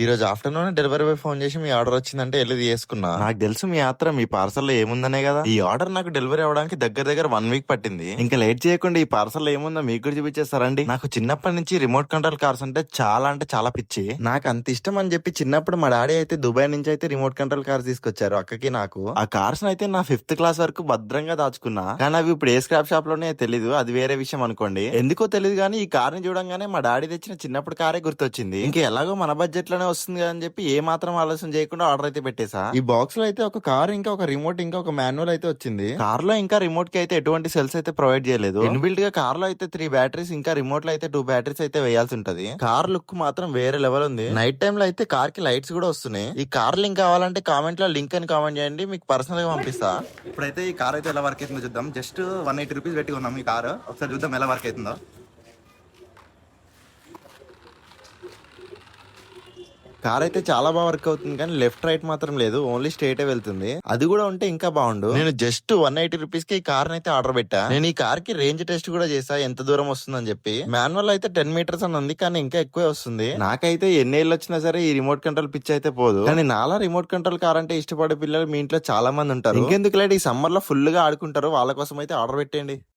ఈ రోజు afternoon delivery boy phone చేసి మీ ఆర్డర్ వచ్చిందంటే వెళ్ళి తీసుకున్నా. నాకు తెలుసు మీ ఆత్రం మీ పార్సల్ లో ఏముందనే కదా. ఈ ఆర్డర్ నాకు డెలివరీ అవడానికి దగ్గర దగ్గర 1 వీక్ పట్టింది. ఇంకా లేట్ చేయకుండా ఈ పార్సల్ లో ఏముందో మీకు కూడా చూపించేస్తారండి. నాకు చిన్నప్పటి నుంచి రిమోట్ కంట్రోల్ కార్స్ అంటే చాలా పిచ్చి. నాకు అంత ఇష్టం అని చెప్పి చిన్నప్పుడు మా డాడీ అయితే దుబాయ్ నుంచి అయితే రిమోట్ కంట్రోల్ కార్స్ తీసుకొచ్చారు అక్కకి నాకు. ఆ కార్స్ అయితే నా 5th క్లాస్ వరకు భద్రంగా దాచుకున్నా. కానీ అవి ఇప్పుడు ఏ స్క్రాప్ షాప్ లోనే తెలీదు, అది వేరే విషయం అనుకోండి. ఎందుకో తెలియదు కానీ ఈ కార్ ని చూడంగానే మా డాడీ తెచ్చిన చిన్నప్పుడు కారే గుర్తొచ్చింది. ఇంకా ఎలాగో మన బడ్జెట్ లోనే వస్తుంది కదా అని చెప్పి ఏ మాత్రం ఆలోచన చేయకుండా ఆర్డర్ అయితే పెట్టేసా. ఈ బాక్స్ లో అయితే ఒక కార్, ఇంకా ఒక రిమోట్, ఇంకా ఒక మాన్యువల్ అయితే వచ్చింది. కార్ లో ఇంకా రిమోట్ కి అయితే ఎటువంటి సెల్స్ అయితే ప్రొవైడ్ చేయలేదు. ఇన్బిల్ట్ గా కార్ లో అయితే 3 బ్యాటరీస్, ఇంకా రిమోట్ లో అయితే 2 బ్యాటరీస్ అయితే వేయాల్సి ఉంటది. కార్ లుక్ మాత్రం వేరే లెవెల్ ఉంది. నైట్ టైం లో అయితే కార్ కి లైట్స్ కూడా వస్తున్నాయి. ఈ కార్ లింక్ కావాలంటే కామెంట్ లో లింక్ అని కామెంట్ చేయండి, మీకు పర్సనల్ గా పంపిస్తా. ఇప్పుడైతే ఈ కార్ అయితే ఎలా వర్క్ అవుతుందో చూద్దాం. జస్ట్ 180 రూపీస్ పెట్టి ఉన్నాం ఈ కార్. ఒకసారి చూద్దాం ఎలా వర్క్ అవుతుందో. కార్ అయితే చాలా బాగా వర్క్ అవుతుంది, కానీ లెఫ్ట్ రైట్ మాత్రం లేదు, ఓన్లీ స్ట్రేట్ వెళ్తుంది. అది కూడా ఉంటే ఇంకా బాగుండు. నేను జస్ట్ 180 రూపీస్ కి ఈ కార్ అయితే ఆర్డర్ పెట్టా. నేను ఈ కార్ కి రేంజ్ టెస్ట్ కూడా చేసా, ఎంత దూరం వస్తుందని చెప్పి. మాన్యువల్ అయితే 10 మీటర్స్ అని ఉంది, కానీ ఇంకా ఎక్కువే వస్తుంది. నాకైతే ఎన్ని ఏళ్ళు వచ్చినా సరే ఈ రిమోట్ కంట్రోల్ పిచ్ అయితే పోదు. కానీ నాలా రిమోట్ కంట్రోల్ కార్ అంటే ఇష్టపడే పిల్లలు మీ ఇంట్లో చాలా మంది ఉంటారు. ఇంకెందుకు లేదు, ఈ సమ్మర్ లో ఫుల్ గా ఆడుకుంటారు. వాళ్ళ కోసం అయితే ఆర్డర్ పెట్టండి.